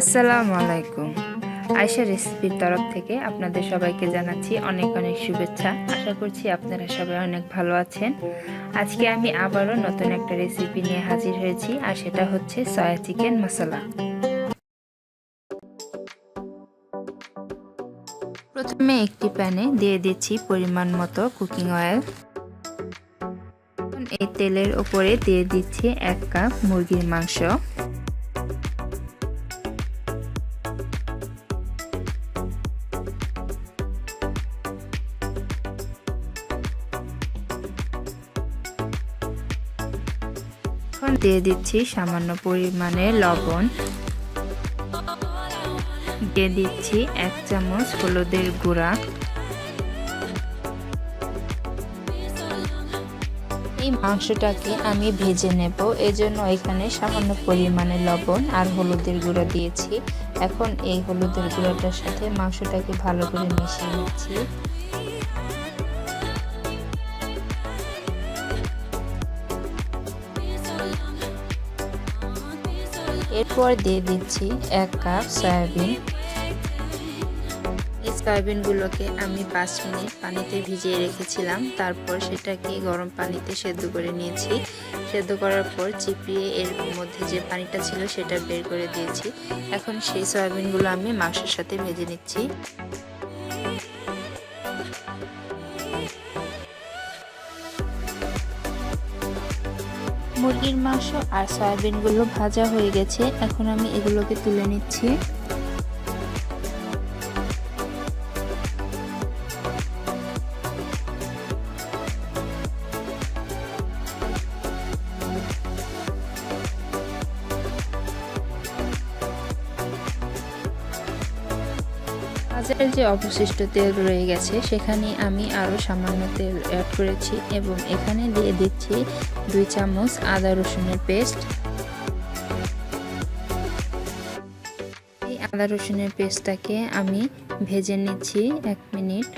আসসালামু আলাইকুম। আয়শা রেসিপির তরফ থেকে আপনাদের সবাইকে জানাচ্ছি অনেক অনেক শুভেচ্ছা। আশা করছি আপনারা সবাই অনেক ভালো আছেন। আজকে আমি আবারও নতুন একটা রেসিপি নিয়ে হাজির হয়েছি, আর সেটা হচ্ছে সয়া চিকেন মশলা। প্রথমে একটি প্যানে দিয়ে দিচ্ছি পরিমাণ মতো কুকিং অয়েল। এই তেলের উপরে দিয়ে দিচ্ছি 1 কাপ মুরগির মাংস। এখন দিয়ে দিচ্ছি সামান্য পরিমাণে লবণ, দিয়ে দিচ্ছি 1 চামচ হলুদের গুঁড়া। এই মাংসটাকে আমি ভেজে নেব, এজন্য এখানে সামান্য পরিমাণে লবণ আর হলুদের গুঁড়া দিয়েছি। এখন এই হলুদের গুঁড়াটার সাথে মাংসটাকে ভালো করে মিশিয়ে নিচ্ছি। এরপর দিয়ে দিচ্ছি 1 কাপ সয়াবিন। এই সয়াবিনগুলোকে আমি 5 মিনিট পানিতে ভিজিয়ে রেখেছিলাম, তারপর সেটাকে গরম পানিতে সেদ্ধ করে নিয়েছি। সেদ্ধ করার পর চিপিয়ে এর মধ্যে যে পানিটা ছিল সেটা বের করে দিয়েছি। এখন সেই সয়াবিনগুলো আমি মাংসের সাথে ভেজে নিচ্ছি। মুরগির মাংস আর সয়াবিনগুলো ভাজা হয়ে গেছে, এখন আমি এগুলোকে তুলে নিচ্ছি। ভাজার যে অবশিষ্ট তেল রয়ে গেছে সেখানে আমি আরও সামান্য তেল অ্যাড করেছি এবং এখানে দিয়ে দিচ্ছি 2 চামচ আদা রসুনের পেস্ট। এই আদা রসুনের পেস্টটাকে আমি ভেজে নিচ্ছি 1 মিনিট।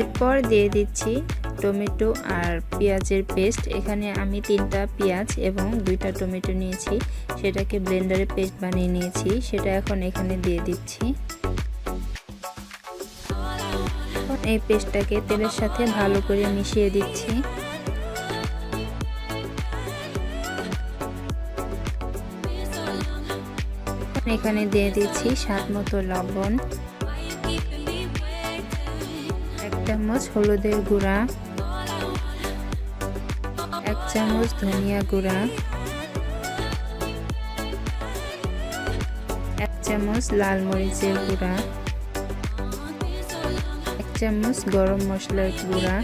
এরপর দিয়ে দিচ্ছি টমেটো আর পেঁয়াজের পেস্ট। এখানে আমি 3টা পেঁয়াজ এবং 2টা টমেটো নিয়েছি, সেটাকে ব্লেন্ডারে পেস্ট বানিয়ে নিয়েছি, সেটা এখন এখানে দিয়ে দিচ্ছি। এই পেস্টটাকে তেলের সাথে ভালো করে মিশিয়ে দিচ্ছি। এখানে দিয়ে দিচ্ছি স্বাদ মতো লবণ, 1 চামচ হলুদের গুঁড়া, 1 চামচ ধনিয়া গুঁড়া, 1 চামচ লাল মরিচের গুঁড়া, 1 চামচ গরম মশলার গুঁড়া,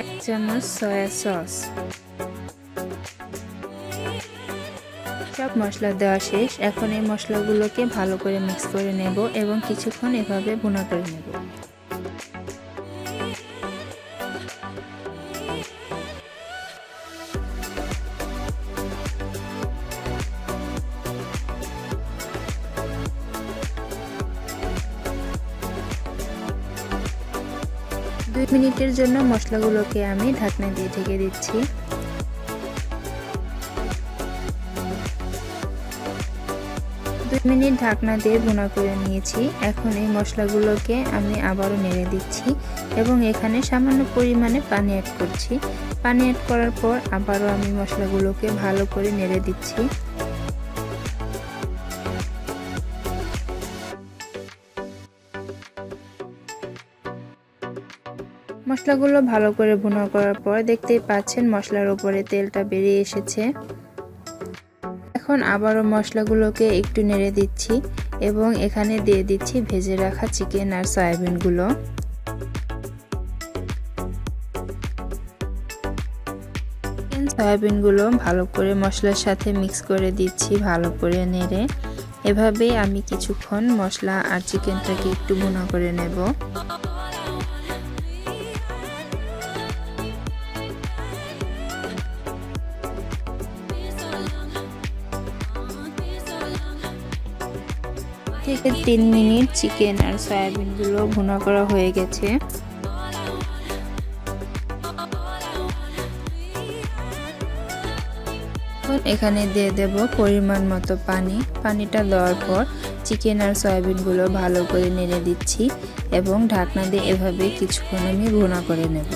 1 চামচ সয়া সস। সব মশলা দেওয়া শেষ। এখন এই মশলাগুলোকে ভালো করে মিক্স করে নেব এবং কিছুক্ষণ এভাবে ভুনা করে নেব। 2 মিনিটের জন্য মশলাগুলোকে আমি ঢাকনা দিয়ে ঢেকে দিচ্ছি। 2 মিনিট ঢাকনা দিয়ে ভুনা করে নিয়েছি। এখন এই মশলাগুলোকে আমি আবারও নেড়ে দিচ্ছি এবং এখানে সামান্য পরিমাণে পানি অ্যাড করছি। পানি অ্যাড করার পর আবারও আমি মশলাগুলোকে ভালো করে নেড়ে দিচ্ছি। মশলাগুলো ভালো করে ভুনা করার পর দেখতেই পাচ্ছেন মশলার উপরে তেলটা বেরিয়ে এসেছে। এখন আবারও মশলাগুলোকে একটু নেড়ে দিচ্ছি এবং এখানে দিয়ে দিচ্ছি ভেজে রাখা চিকেন আর সয়াবিনগুলো। সয়াবিনগুলো ভালো করে মশলার সাথে মিক্স করে দিচ্ছি, ভালো করে নেড়ে। এভাবেই আমি কিছুক্ষণ মশলা আর চিকেনটাকে একটু ভুনা করে নেব। থেকে 3 মিনিট চিকেন আর সয়াবিনগুলো ভুনা করা হয়ে গেছে। এখানে দিয়ে দেব পরিমাণ মতো পানি। পানিটা দেওয়ার পর চিকেন আর সয়াবিনগুলো ভালো করে নেড়ে দিচ্ছি এবং ঢাকনা দিয়ে এভাবে কিছুক্ষণ আমি ভুনা করে নেব।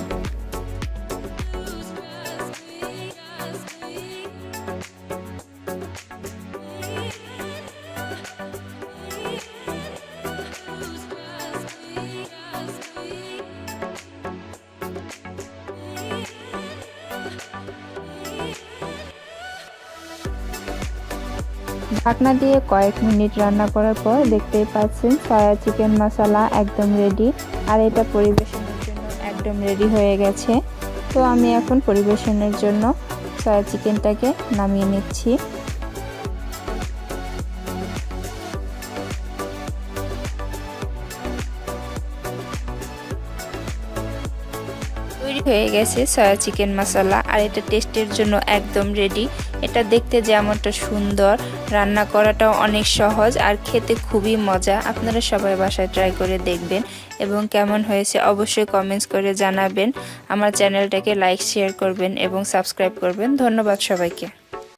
ঢাকনা দিয়ে কয়েক মিনিট রান্না করার পর দেখতেই পাচ্ছেন সয়া চিকেন মশলা একদম রেডি। আর এটা পরিবেশনের জন্য একদম রেডি হয়ে গেছে। তো আমি এখন পরিবেশনের জন্য সয়া চিকেনটাকে নামিয়ে নিচ্ছি। তৈরি হয়ে গেছে সয়া চিকেন মশলা। আর এটা টেস্টের জন্য একদম রেডি। এটা দেখতে যেমনটা সুন্দর, রান্না করাটাও অনেক সহজ আর খেতে খুবই মজা। আপনারা সবাই বাসায় ট্রাই করে দেখবেন এবং কেমন হয়েছে অবশ্যই কমেন্টস করে জানাবেন। আমার চ্যানেলটাকে লাইক শেয়ার করবেন এবং সাবস্ক্রাইব করবেন। ধন্যবাদ সবাইকে।